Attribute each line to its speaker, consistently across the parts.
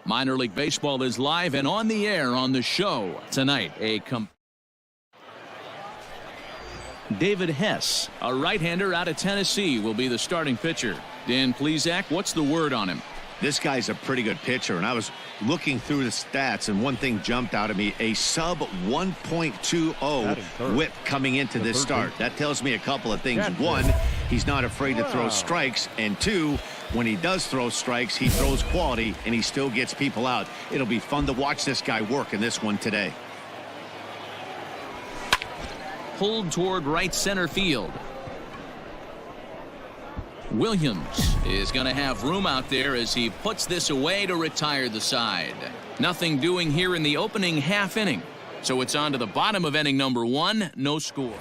Speaker 1: Minor League Baseball is live and on the air on the show tonight. David Hess, a right-hander out of Tennessee, will be the starting pitcher. Dan Plesac, what's the word on him?
Speaker 2: This guy's a pretty good pitcher, and I was looking through the stats, and one thing jumped out at me: a sub 1.20 whip coming into this start. That tells me a couple of things. One, he's not afraid to throw strikes, and two, when he does throw strikes, he throws quality, and he still gets people out. It'll be fun to watch this guy work in this one today.
Speaker 1: Pulled toward right center field. Williams is going to have room out there as he puts this away to retire the side. Nothing doing here in the opening half inning. So it's on to the bottom of inning number 1. No score.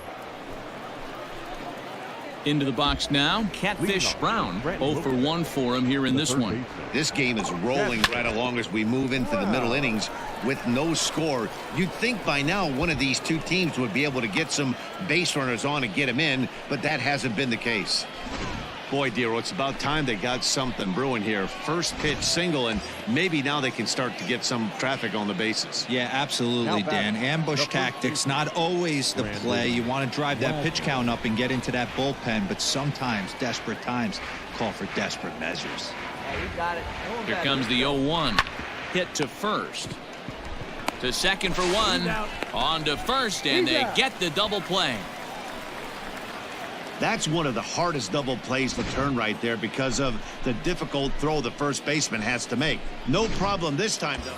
Speaker 1: Into the box now, Catfish Brown. 0 for 1 for him here in this one.
Speaker 2: This game is rolling right along as we move into the middle innings with no score. You'd think by now one of these two teams would be able to get some base runners on and get them in, but that hasn't been the case. Boy, Dero, it's about time they got something brewing here. First pitch single, and maybe now they can start to get some traffic on the bases.
Speaker 3: Yeah, absolutely, Dan. Ambush tactics, not always the play. You want to drive that pitch count up and get into that bullpen, but sometimes desperate times call for desperate measures.
Speaker 1: Here comes the 0-1. Hit to first. To second for 1. On to first, and they get the double play.
Speaker 2: That's one of the hardest double plays to turn right there because of the difficult throw the first baseman has to make. No problem this time, though.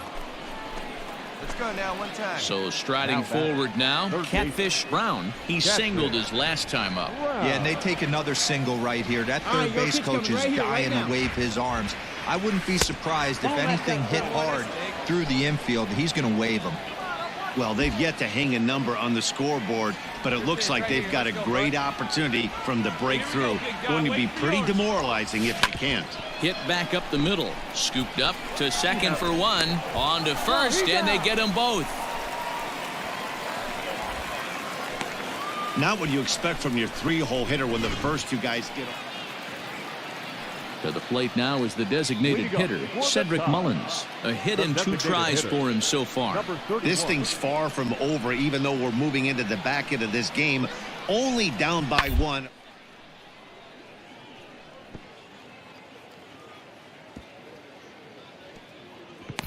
Speaker 4: Let's go now, one time.
Speaker 1: So striding forward now, Catfish Brown. He singled his last time up.
Speaker 3: Yeah, and they take another single right here. That third base coach is dying to wave his arms. I wouldn't be surprised if anything hit hard through the infield. He's going to wave them.
Speaker 2: Well, they've yet to hang a number on the scoreboard, but it looks like they've got a great opportunity from the breakthrough. Going to be pretty demoralizing if they can't.
Speaker 1: Hit back up the middle. Scooped up to second for 1. On to first, and they get them both.
Speaker 2: Not what you expect from your three-hole hitter when the first two guys get off.
Speaker 1: To the plate now is the designated hitter, Cedric Mullins. A hit and 2 tries for him so far.
Speaker 2: This thing's far from over, even though we're moving into the back end of this game. Only down by 1.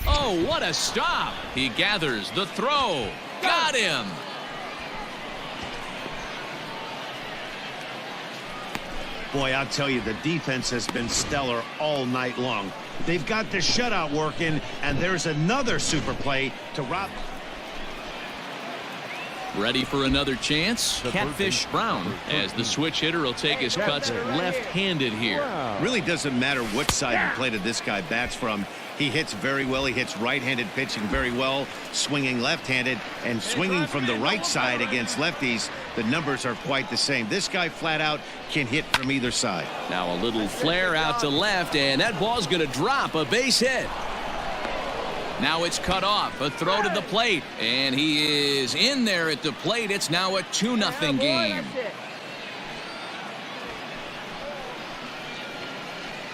Speaker 1: Oh, what a stop. He gathers the throw. Got him.
Speaker 2: Boy, I'll tell you, the defense has been stellar all night long. They've got the shutout working, and there's another super play to rob.
Speaker 1: Ready for another chance? Catfish Brown, as the switch hitter will take his cuts left-handed here.
Speaker 2: Really doesn't matter which side of the plate this guy bats from. He hits very well. He hits right-handed pitching very well, swinging left-handed, and swinging from the right side against lefties. The numbers are quite the same. This guy flat out can hit from either side.
Speaker 1: Now a little flare out to left, and that ball's going to drop. A base hit. Now it's cut off. A throw to the plate, and he is in there at the plate. It's now a 2-0 game.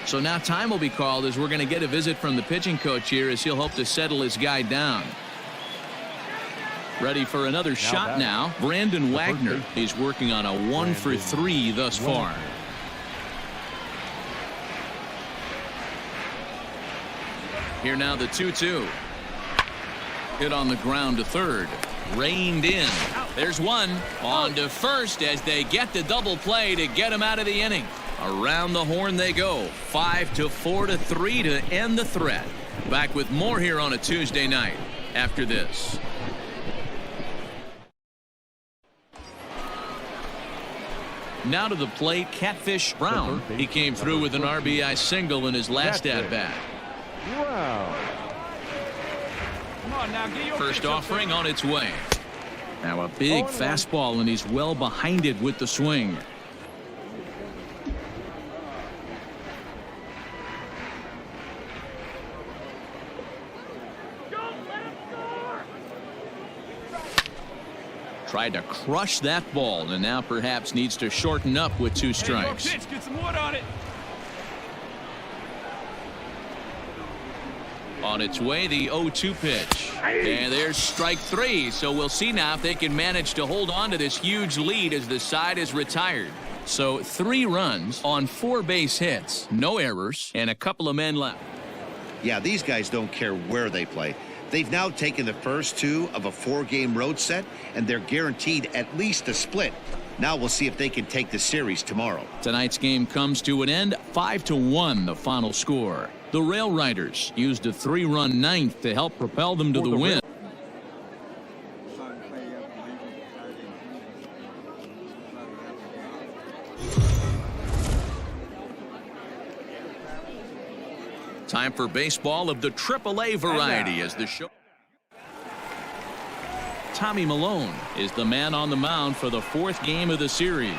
Speaker 1: So now time will be called as we're going to get a visit from the pitching coach here as he'll hope to settle his guy down. Ready for another shot now. Brandon Wagner. He's working on a 1 for 3 thus far. Here now the 2-2. Hit on the ground to third. Reined in. There's one. On to first as they get the double play to get him out of the inning. Around the horn they go. 5 to 4 to 3 to end the threat. Back with more here on a Tuesday night after this. Now to the plate, Catfish Brown. He came through with an RBI single in his last at-bat.
Speaker 4: Wow.
Speaker 1: First offering on its way. Now a big fastball, and he's well behind it with the swing. Tried to crush that ball, and now perhaps needs to shorten up with 2 strikes.
Speaker 4: Get some wood on it.
Speaker 1: On its way, the 0-2 pitch. And there's strike 3. So we'll see now if they can manage to hold on to this huge lead as the side is retired. So 3 runs on 4 base hits, no errors, and a couple of men left.
Speaker 2: Yeah, these guys don't care where they play. They've now taken the first 2 of a 4-game road set, and they're guaranteed at least a split. Now we'll see if they can take the series tomorrow.
Speaker 1: Tonight's game comes to an end, 5-1 the final score. The Rail Riders used a 3-run ninth to help propel them to the win. Time for baseball of the AAA variety as the show. Tommy Malone is the man on the mound for the 4th game of the series.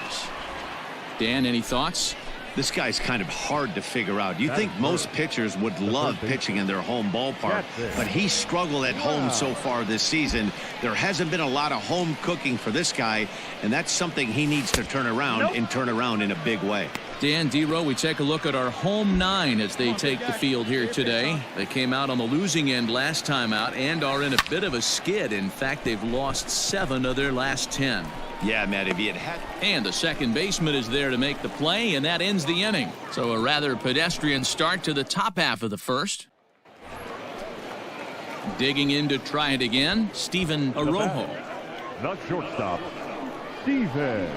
Speaker 1: Dan, any thoughts?
Speaker 2: This guy's kind of hard to figure out. You think most pitchers would love pitching in their home ballpark, but he struggled at home so far this season. There hasn't been a lot of home cooking for this guy, and that's something he needs to turn around and turn around in a big way.
Speaker 1: Dan, D-Row, we take a look at our home 9 as they take the field here today. They came out on the losing end last time out and are in a bit of a skid. In fact, they've lost 7 of their last 10.
Speaker 2: Yeah, Matt, if he had had...
Speaker 1: And the second baseman is there to make the play, and that ends the inning. So a rather pedestrian start to the top half of the first. Digging in to try it again, Steven Arojo.
Speaker 4: The shortstop, Steven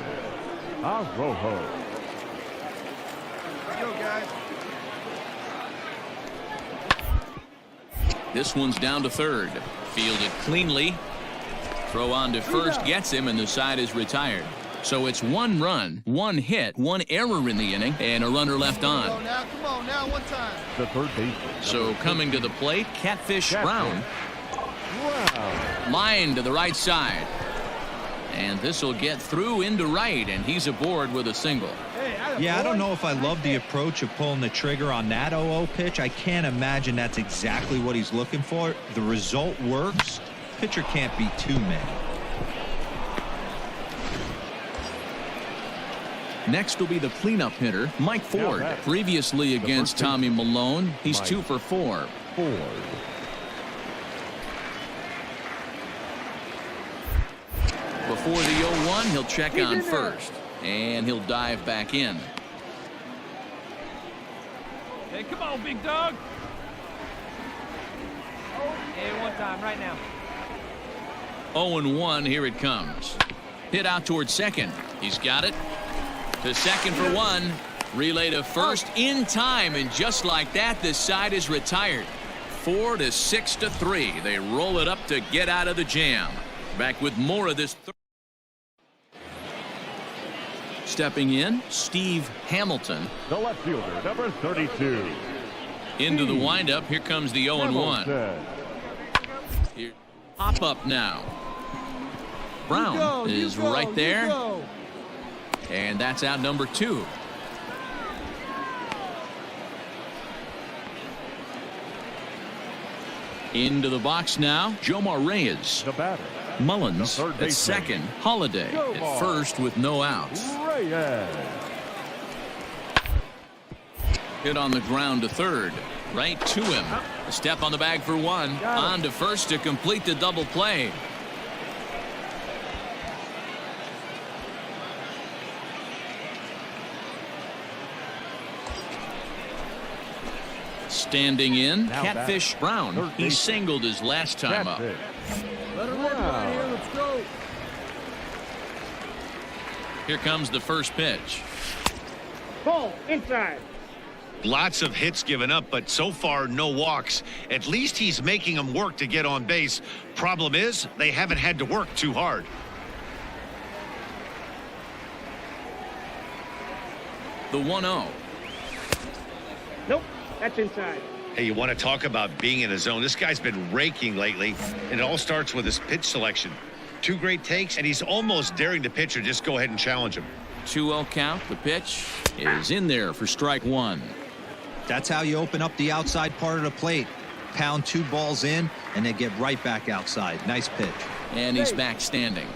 Speaker 4: Arojo. Let's go, guys.
Speaker 1: This one's down to third. Fielded cleanly. Throw on to first gets him, and the side is retired. So it's 1 run, 1 hit, 1 error in the inning, and a runner left on.
Speaker 4: Come on now, one time. The third baseman.
Speaker 1: So coming to the plate, Catfish Brown. Line to the right side. And this will get through into right, and he's aboard with a single.
Speaker 3: Yeah, I don't know if I love the approach of pulling the trigger on that 0-0 pitch. I can't imagine that's exactly what he's looking for. The result works. Pitcher can't be too many.
Speaker 1: Next will be the cleanup hitter, Mike Ford. Previously against Tommy Malone, he's 2 for 4. Before the 0-1, he'll check on first, and he'll dive back in.
Speaker 5: Hey, come on, big dog. Hey, one time, right now.
Speaker 1: 0-1, here it comes. Hit out towards second. He's got it. To second for 1. Relay to first in time, and just like that, this side is retired. 4-6-3. They roll it up to get out of the jam. Back with more of this. Stepping in, Steve Hamilton.
Speaker 4: The left fielder, number 32.
Speaker 1: Into the windup. Here comes the 0-1. Here, pop up now. Brown is right there. And that's out number 2. Into the box now, Jomar Reyes.
Speaker 4: The batter.
Speaker 1: Mullins at second. Holiday at first with no outs. Hit on the ground to third. Right to him. A step on the bag for 1. On to first to complete the double play. Standing in, Catfish Brown. He singled his last time up.
Speaker 4: Let her run right here. Let's go.
Speaker 1: Here comes the first pitch.
Speaker 5: Ball inside.
Speaker 2: Lots of hits given up, but so far no walks. At least he's making them work to get on base. Problem is, they haven't had to work too hard.
Speaker 1: The 1-0.
Speaker 5: Nope, that's inside.
Speaker 2: Hey, you want to talk about being in a zone? This guy's been raking lately, and it all starts with his pitch selection. 2 great takes, and he's almost daring the pitcher just go ahead and challenge him.
Speaker 1: 2-0 count. The pitch is in there for strike 1.
Speaker 3: That's how you open up the outside part of the plate. Pound 2 balls in, and they get right back outside. Nice pitch.
Speaker 1: And he's back standing.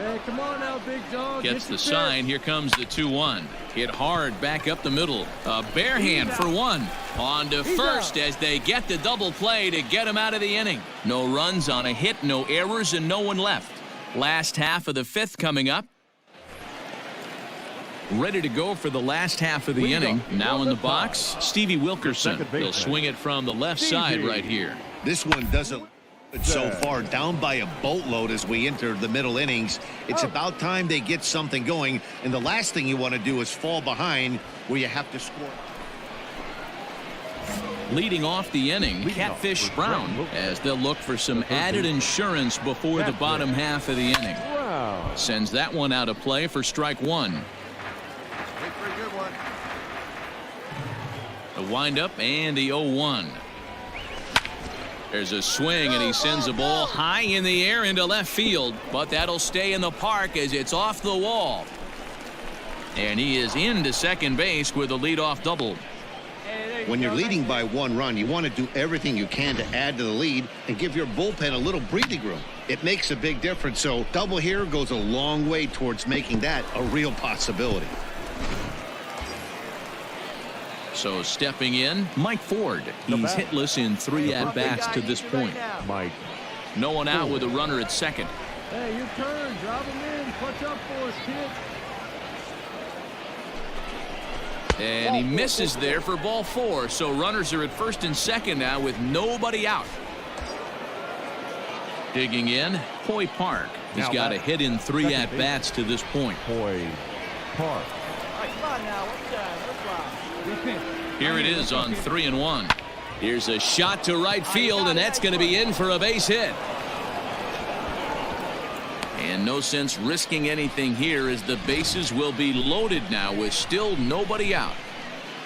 Speaker 4: Hey, come on now, big dog.
Speaker 1: Gets the sign. Here comes the 2-1. Hit hard back up the middle. A bare hand for one. On to first as they get the double play to get him out of the inning. No runs on a hit, no errors, and no one left. Last half of the fifth coming up. Ready to go for the last half of the inning. Now in the box, Stevie Wilkerson. He'll swing it from the left side right here.
Speaker 2: This one doesn't so far, down by a boatload as we enter the middle innings. It's about time they get something going, and the last thing you want to do is fall behind where you have to score.
Speaker 1: Leading off the inning, Catfish Brown, as they'll look for some added insurance before the bottom half of the inning. Sends that one out of play for strike one. The windup and the 0-1. There's a swing, and he sends a ball high in the air into left field, but that'll stay in the park as it's off the wall. And he is into second base with a leadoff double.
Speaker 2: When you're leading by 1 run, you want to do everything you can to add to the lead and give your bullpen a little breathing room. It makes a big difference, so double here goes a long way towards making that a real possibility.
Speaker 1: So stepping in, Mike Ford. He's hitless in 3 at-bats to this point.
Speaker 4: Mike.
Speaker 1: No one out with a runner at second.
Speaker 4: Hey, your turn. Drop him in. Clutch up for us, kid.
Speaker 1: And he misses there for ball 4. So runners are at first and second now with nobody out. Digging in, Hoy Park. He's got a hit in 3 at-bats to this point.
Speaker 4: Hoy Park.
Speaker 1: Here it is on 3-1. Here's a shot to right field, and that's going to be in for a base hit. And no sense risking anything here as the bases will be loaded now with still nobody out.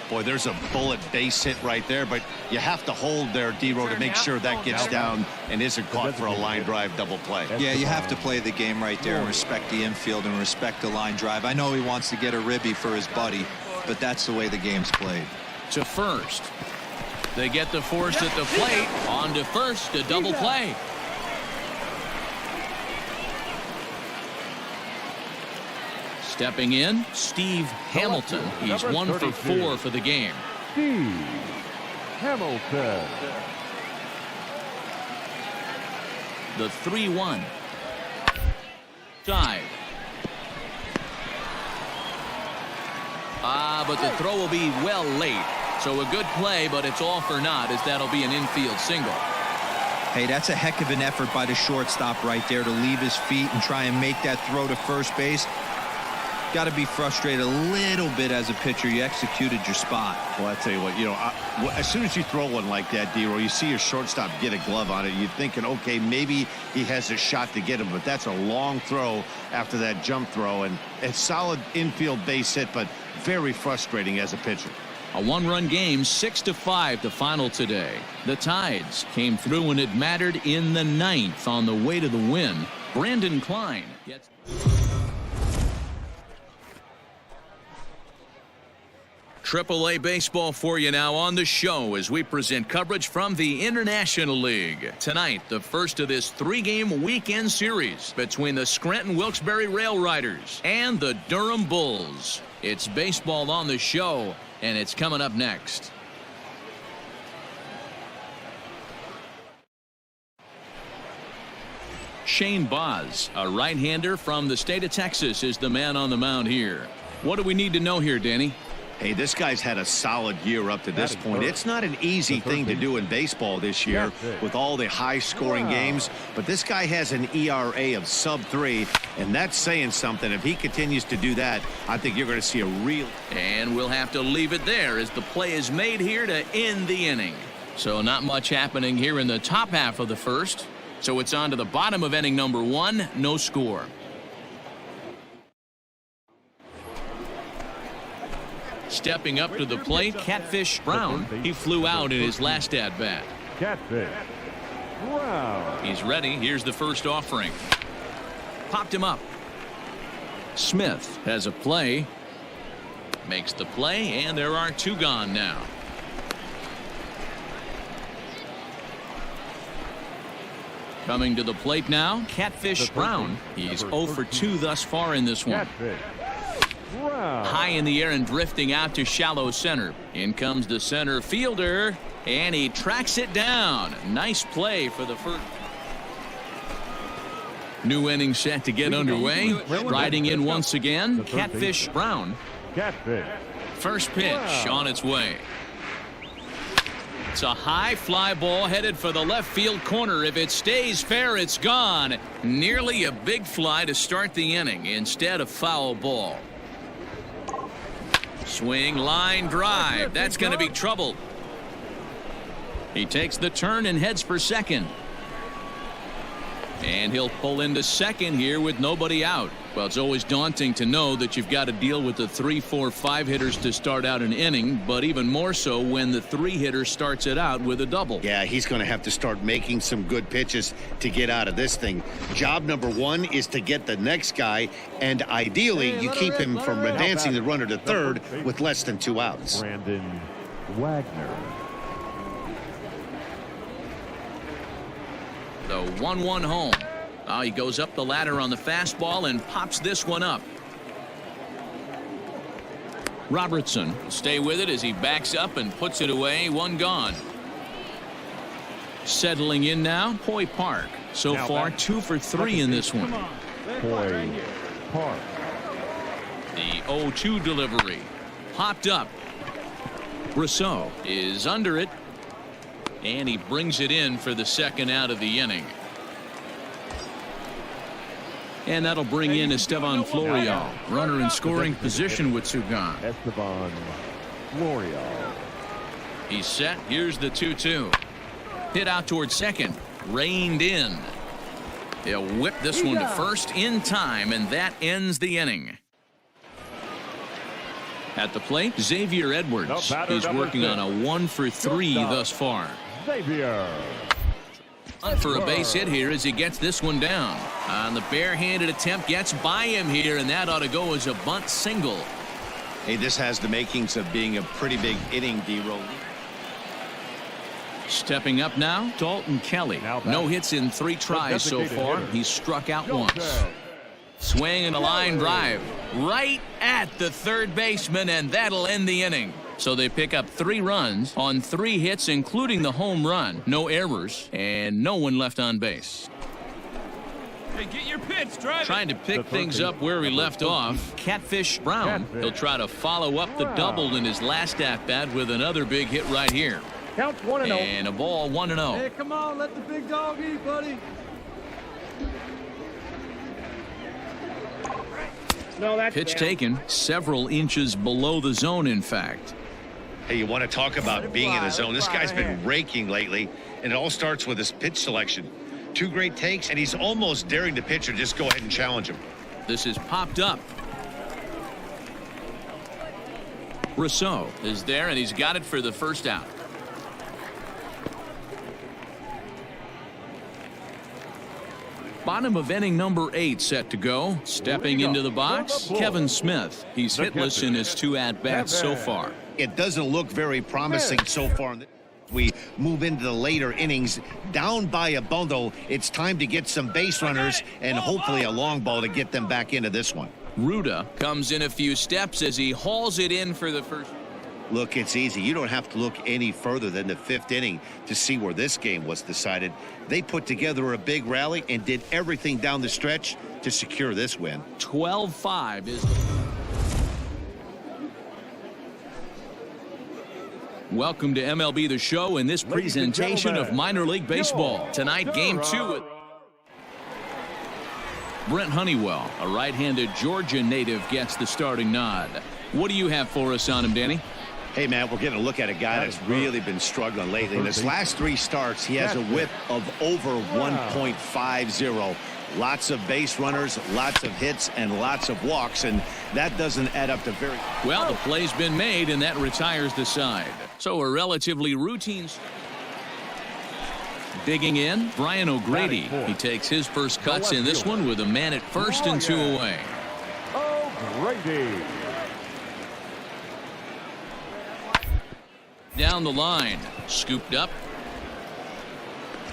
Speaker 2: Boy, there's a bullet base hit right there, but you have to hold there, D-Row, to make sure that gets down and isn't caught for a line drive double play.
Speaker 3: Yeah, you have to play the game right there and respect the infield and respect the line drive. I know he wants to get a ribby for his buddy, but that's the way the game's played.
Speaker 1: To first. They get the force at the plate. On to first, a double play. Stepping in, Steve Hamilton. He's 1 for 4 for the game.
Speaker 4: Steve Hamilton.
Speaker 1: The 3-1. Dive. But the throw will be well late. So a good play, but it's all for naught as that'll be an infield single.
Speaker 3: Hey, that's a heck of an effort by the shortstop right there to leave his feet and try and make that throw to first base. Got to be frustrated a little bit as a pitcher. You executed your spot.
Speaker 2: Well, I tell you what, as soon as you throw one like that, D-Row, you see your shortstop get a glove on it. You're thinking, okay, maybe he has a shot to get him, but that's a long throw after that jump throw, and a solid infield base hit, but very frustrating as a pitcher.
Speaker 1: A 1-run game, 6-5 the final today. The Tides came through when it mattered in the 9th on the way to the win. Brandon Klein gets... AAA baseball for you now on the show as we present coverage from the International League. Tonight, the first of this 3-game weekend series between the Scranton-Wilkes-Barre Rail Riders and the Durham Bulls. It's baseball on the show, and it's coming up next. Shane Baz, a right-hander from the state of Texas, is the man on the mound here. What do we need to know here, Danny?
Speaker 2: Hey, this guy's had a solid year up to this point. It's not an easy thing to do in baseball this year with all the high-scoring games, but this guy has an ERA of sub-3, and that's saying something. If he continues to do that, I think you're going to see a real...
Speaker 1: And we'll have to leave it there as the play is made here to end the inning. So not much happening here in the top half of the first. So it's on to the bottom of inning number 1, no score. Stepping up to the plate, Catfish Brown. He flew out in his last at-bat.
Speaker 4: Catfish Brown.
Speaker 1: He's ready. Here's the first offering. Popped him up. Smith has a play. Makes the play, and there are 2 gone now. Coming to the plate now, Catfish Brown. He's 0 for 2 thus far in this one.
Speaker 4: Catfish Brown.
Speaker 1: High in the air and drifting out to shallow center. In comes the center fielder, and he tracks it down. Nice play for the first. New inning set to get underway. Riding in once again, Catfish Brown.
Speaker 4: Catfish.
Speaker 1: First pitch on its way. It's a high fly ball headed for the left field corner. If it stays fair, it's gone. Nearly a big fly to start the inning instead of foul ball. Swing, line drive. That's going to be trouble. He takes the turn and heads for second. And he'll pull into second here with nobody out. Well, it's always daunting to know that you've got to deal with the 3, 4, 5 hitters to start out an inning, but even more so when the 3 hitter starts it out with a double.
Speaker 2: Yeah, he's going to have to start making some good pitches to get out of this thing. Job number 1 is to get the next guy, and ideally you keep him from advancing the runner to third with less than 2 outs.
Speaker 4: Brandon Wagner.
Speaker 1: The 1-1 home. Oh, he goes up the ladder on the fastball and pops this one up. Robertson will stay with it as he backs up and puts it away. 1 gone. Settling in now, Hoy Park. So far 2 for 3 in this one.
Speaker 4: Hoy Park.
Speaker 1: The 0-2 delivery. Popped up. Brosseau is under it. And he brings it in for the second out of the inning. And that'll bring in Esteban Florial. Runner in scoring position with Sugan.
Speaker 4: Esteban Florial.
Speaker 1: He's set. Here's the 2-2. Hit out towards second. Reined in. They'll whip this one to first in time, and that ends the inning. At the plate, Xavier Edwards. He's working on a 1 for 3 thus far.
Speaker 4: Xavier.
Speaker 1: For a base hit here as he gets this one down. On the barehanded attempt, gets by him here, and that ought to go as a bunt single.
Speaker 2: Hey, this has the makings of being a pretty big inning, D-roll.
Speaker 1: Stepping up now, Dalton Kelly. No hits in 3 tries so far. He's struck out once. Swing and a line drive right at the third baseman, and that'll end the inning. So they pick up 3 runs on 3 hits, including the home run. No errors, and no one left on base.
Speaker 5: Hey, get your pitch, drive.
Speaker 1: Trying to pick things up where we left off, Catfish Brown. He'll try to follow up the double in his last at-bat with another big hit right here.
Speaker 5: Counts 1-0.
Speaker 1: And a ball 1-0.
Speaker 4: Hey, come on, let the big dog eat, buddy.
Speaker 5: No, that's
Speaker 1: Pitch
Speaker 5: down.
Speaker 1: taken several inches below the zone, in fact.
Speaker 2: Hey, you want to talk about being in the zone. This guy's been raking lately, and it all starts with his pitch selection. 2 great takes, and he's almost daring the pitcher just go ahead and challenge him.
Speaker 1: This is popped up. Brosseau is there, and he's got it for the first out. Bottom of inning number 8 set to go. Stepping into the box, Kevin Smith. He's hitless in his 2 at-bats so far.
Speaker 2: It doesn't look very promising so far. We move into the later innings down by a bundle. It's time to get some base runners and hopefully a long ball to get them back into this one.
Speaker 1: Ruda comes in a few steps as he hauls it in for the first.
Speaker 2: Look, it's easy. You don't have to look any further than the 5th inning to see where this game was decided. They put together a big rally and did everything down the stretch to secure this win.
Speaker 1: 12-5 is. Welcome to MLB The Show and this presentation of minor league baseball. Tonight, game 2. Brent Honeywell, a right-handed Georgia native, gets the starting nod. What do you have for us on him, Danny?
Speaker 2: Hey, man, we're getting a look at a guy that's really been struggling lately. In his last 3 starts, he has a whip of over 1.50. Lots of base runners, lots of hits, and lots of walks, and that doesn't add up to very...
Speaker 1: Well, the play's been made, and that retires the side. So a relatively routine... Digging in, Brian O'Grady. He takes his first cuts in this one with a man at first and 2 away.
Speaker 4: O'Grady.
Speaker 1: Down the line, scooped up.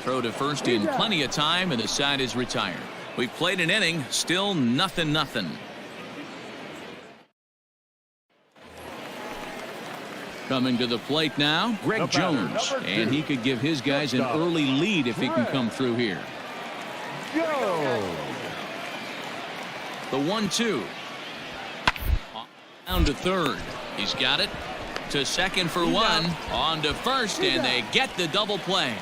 Speaker 1: Throw to first in plenty of time, and the side is retired. We've played an inning, still 0-0. Coming to the plate now, Greg Jones, and he could give his guys an early lead if he can come through here. The 1-2. Down to third. He's got it. To second for one. On to first, and they get the double play.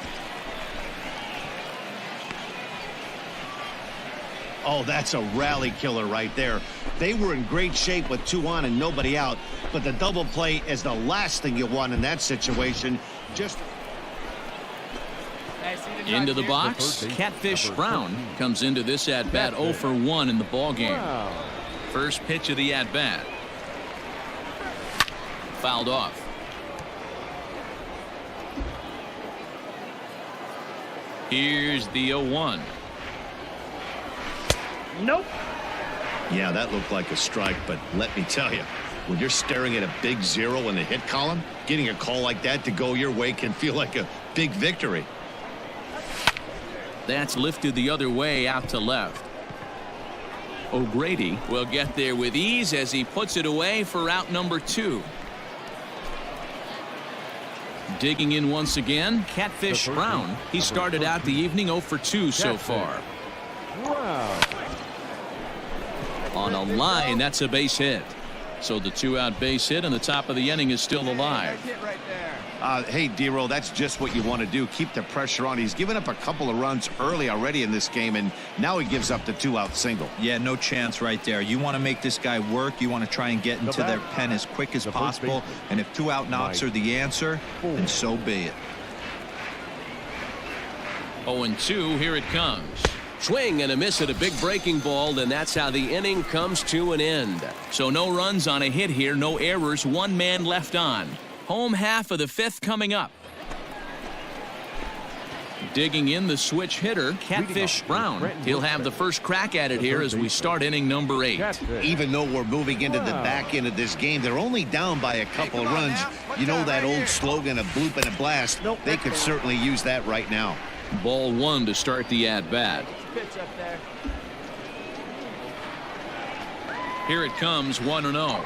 Speaker 2: Oh, that's a rally killer right there. They were in great shape with 2 on and nobody out, but the double play is the last thing you want in that situation. Just
Speaker 1: into the box, Catfish Brown comes into this at-bat 0 for 1 in the ballgame. First pitch of the at-bat. Fouled off. Here's the 0-1.
Speaker 5: Nope.
Speaker 2: Yeah, that looked like a strike, but let me tell you, when you're staring at a big 0 in the hit column, getting a call like that to go your way can feel like a big victory.
Speaker 1: That's lifted the other way out to left. O'Grady will get there with ease as he puts it away for out number 2. Digging in once again, Catfish Brown. He started out the evening 0 for 2 so far. On a line, that's a base hit. So the 2-out base hit and the top of the inning is still alive.
Speaker 2: Hey, D-Roll, that's just what you want to do. Keep the pressure on. He's given up a couple of runs early already in this game, and now he gives up the 2-out single.
Speaker 3: Yeah, no chance right there. You want to make this guy work. You want to try and get into their pen as quick as possible. And if 2-out knocks are the answer, then so be it.
Speaker 1: 0-2, here it comes.
Speaker 6: Swing and a miss at a big breaking ball, and that's how the inning comes to an end.
Speaker 1: So no runs on a hit here, no errors, 1 man left on. Home half of the 5th coming up. Digging in the switch hitter, Catfish Brown. He'll have the first crack at it here as we start inning number 8.
Speaker 2: Even though we're moving into the back end of this game, they're only down by a couple of runs. You know that old slogan, a bloop and a blast? They could certainly use that right now.
Speaker 1: Ball 1 to start the at-bat. Here it comes, 1-0.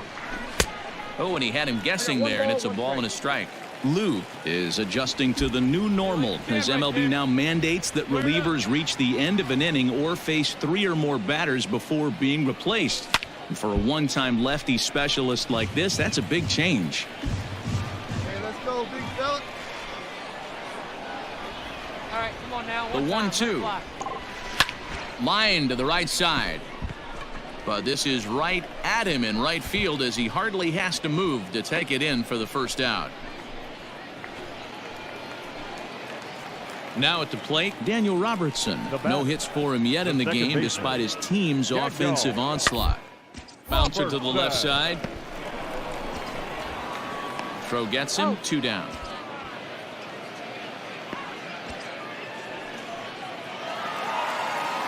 Speaker 1: Oh, and he had him guessing there, and it's a ball and a strike. Lou is adjusting to the new normal as MLB now mandates that relievers reach the end of an inning or face 3 or more batters before being replaced. And for a one-time lefty specialist like this, that's a big change.
Speaker 4: Hey, let's go, big fella.
Speaker 5: All right, come on now.
Speaker 1: The 1-2. Line to the right side. But this is right at him in right field as he hardly has to move to take it in for the first out. Now at the plate, Daniel Robertson. No hits for him yet in the game despite his team's offensive onslaught. Bouncer to the left side. Throw gets him, 2 down.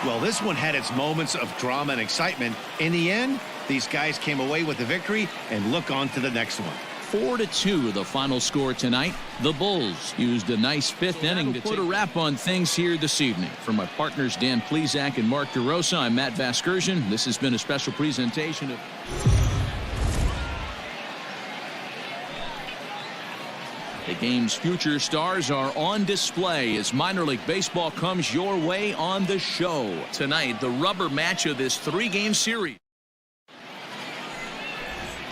Speaker 2: Well, this one had its moments of drama and excitement. In the end, these guys came away with the victory and look on to the next one.
Speaker 1: 4-2 the final score tonight. The Bulls used a nice 5th inning to put a wrap on things here this evening. For my partners Dan Plesac and Mark DeRosa, I'm Matt Vasgersian. This has been a special presentation of the game's future stars are on display as minor league baseball comes your way on the show. Tonight, the rubber match of this 3-game series.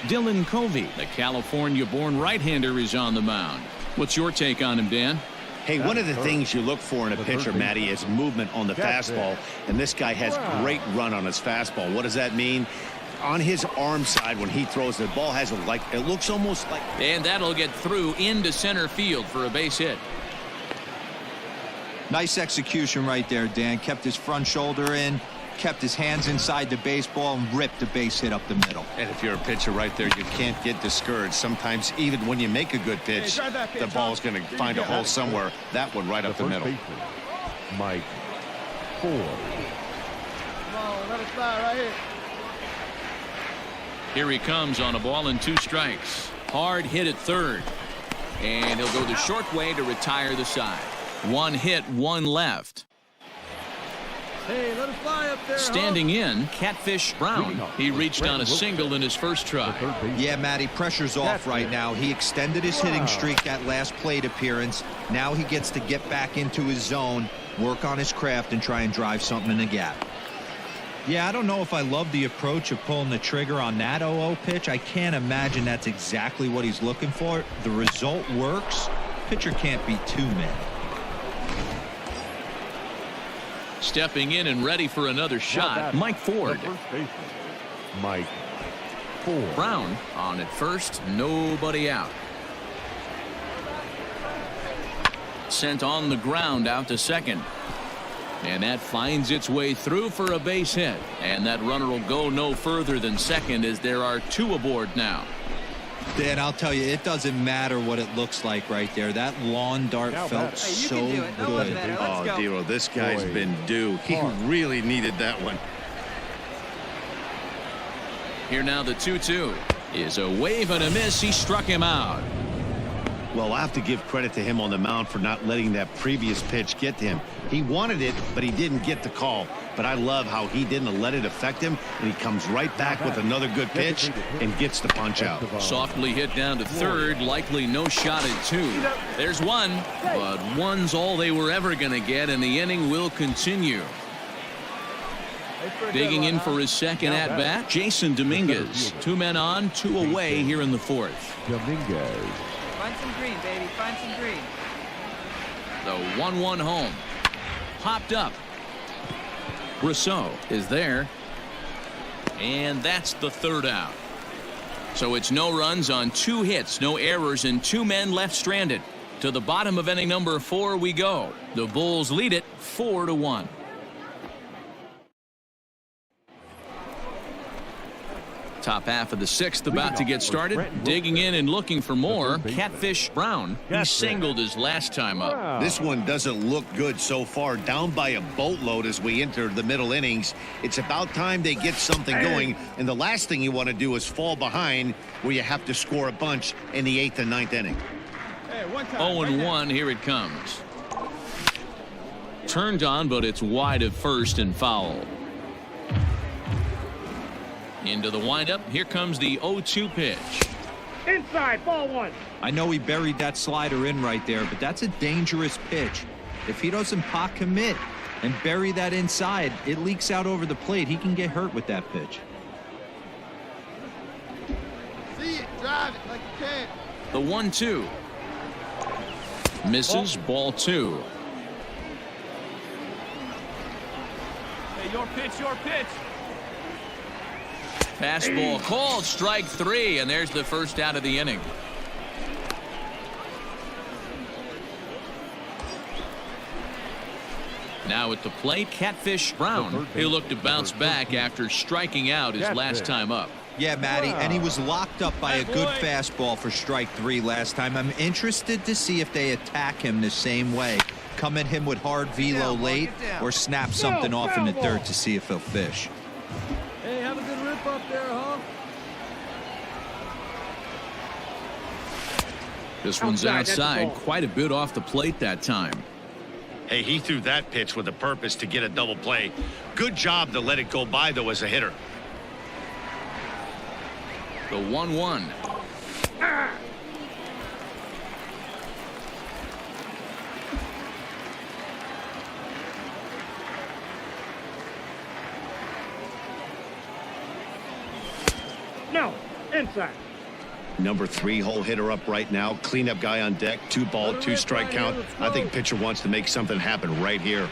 Speaker 1: Dylan Covey, the California-born right-hander, is on the mound. What's your take on him, Dan?
Speaker 2: Hey, one of the things you look for in a pitcher, Matty, is movement on the fastball, and this guy has great run on his fastball. What does that mean? On his arm side, when he throws, the ball has it looks almost like.
Speaker 1: And that'll get through into center field for a base hit.
Speaker 3: Nice execution right there, Dan. Kept his front shoulder in, kept his hands inside the baseball, and ripped the base hit up the middle.
Speaker 2: And if you're a pitcher right there, you can't get discouraged. Sometimes even when you make a good pitch, the ball's going to find a hole somewhere. That one right up the middle.
Speaker 4: Mike Ford. Come on, let it fly right here.
Speaker 1: Here he comes on a ball and 2 strikes. Hard hit at third. And he'll go the short way to retire the side. One hit, one left.
Speaker 4: Hey, let it fly up there.
Speaker 1: Standing in, Catfish Brown. He reached on a single in his first try.
Speaker 3: Yeah, Matty, pressure's off right now. He extended his hitting streak that last plate appearance. Now he gets to get back into his zone, work on his craft, and try and drive something in the gap. Yeah, I don't know if I love the approach of pulling the trigger on that 0-0 pitch. I can't imagine that's exactly what he's looking for. The result works. Pitcher can't be too mad.
Speaker 1: Stepping in and ready for another shot, Mike Ford.
Speaker 4: Mike Ford.
Speaker 1: Brown on at first, nobody out. Sent on the ground out to second. And that finds its way through for a base hit. And that runner will go no further than second as there are two aboard now.
Speaker 3: Dan, I'll tell you, it doesn't matter what it looks like right there. That lawn dart felt so good.
Speaker 2: Oh, Dero, this guy's been due. He really needed that one.
Speaker 1: Here now the 2-2 is a wave and a miss. He struck him out.
Speaker 2: Well, I have to give credit to him on the mound for not letting that previous pitch get to him. He wanted it, but he didn't get the call. But I love how he didn't let it affect him, and he comes right back with another good pitch and gets the punch out.
Speaker 1: Softly hit down to third, likely no shot at two. There's one, but one's all they were ever going to get, and the inning will continue. Digging in for his second at-bat, Jason Dominguez. 2 men on, 2 away here in the fourth.
Speaker 4: Dominguez.
Speaker 5: Find some green, baby. Find some green.
Speaker 1: The 1-1 home. Popped up. Rousseau is there. And that's the third out. So it's no runs on 2 hits, no errors, and 2 men left stranded. To the bottom of inning number 4 we go. The Bulls lead it 4-1. Top half of the 6th about to get started. Digging in and looking for more. Catfish Brown. He singled his last time up.
Speaker 2: This one doesn't look good so far. Down by a boatload as we enter the middle innings. It's about time they get something going. And the last thing you want to do is fall behind where you have to score a bunch in the 8th and 9th inning.
Speaker 1: 0-1. Here it comes. Turned on, but it's wide of first and foul. Into the windup. Here comes the 0-2 pitch.
Speaker 5: Inside, ball 1.
Speaker 3: I know he buried that slider in right there, but that's a dangerous pitch. If he doesn't pot commit and bury that inside, it leaks out over the plate. He can get hurt with that pitch.
Speaker 4: See it, drive it like you can.
Speaker 1: The 1-2. Misses, ball 2.
Speaker 5: Hey, your pitch, your pitch.
Speaker 1: Fastball called, strike 3, and there's the first out of the inning. Now at the plate, Catfish Brown. He'll look to bounce back after striking out his last time up.
Speaker 3: Yeah, Matty, and he was locked up by a good fastball for strike 3 last time. I'm interested to see if they attack him the same way. Come at him with hard velo late or snap something off in the third to see if he'll fish.
Speaker 4: Hey, have a good rip up there, huh?
Speaker 1: This one's outside, quite a bit off the plate that time.
Speaker 2: Hey, he threw that pitch with a purpose to get a double play. Good job to let it go by, though, as a hitter.
Speaker 1: The 1-1.
Speaker 5: No, inside.
Speaker 2: Number 3 hole hitter up right now. Cleanup guy on deck. 2 ball, 2 strike count. I think pitcher wants to make something happen right here.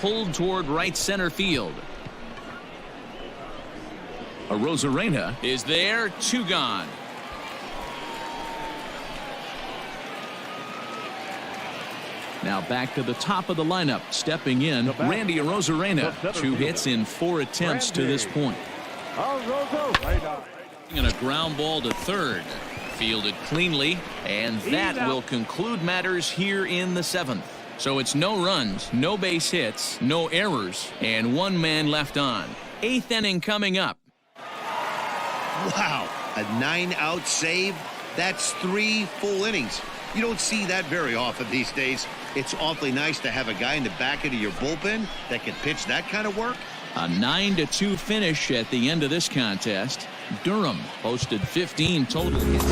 Speaker 1: Pulled toward right center field. A Rosarena is there, 2 gone. Now back to the top of the lineup. Stepping in, Randy Rosarena. 2 hits in 4 attempts to this point. And a ground ball to third. Fielded cleanly, and that will conclude matters here in the 7th. So it's no runs, no base hits, no errors, and 1 man left on. 8th inning coming up.
Speaker 2: Wow, a 9-out save. That's 3 full innings. You don't see that very often these days. It's awfully nice to have a guy in the back end of your bullpen that can pitch that kind of work.
Speaker 1: A 9-2 finish at the end of this contest. Durham posted 15 total hits.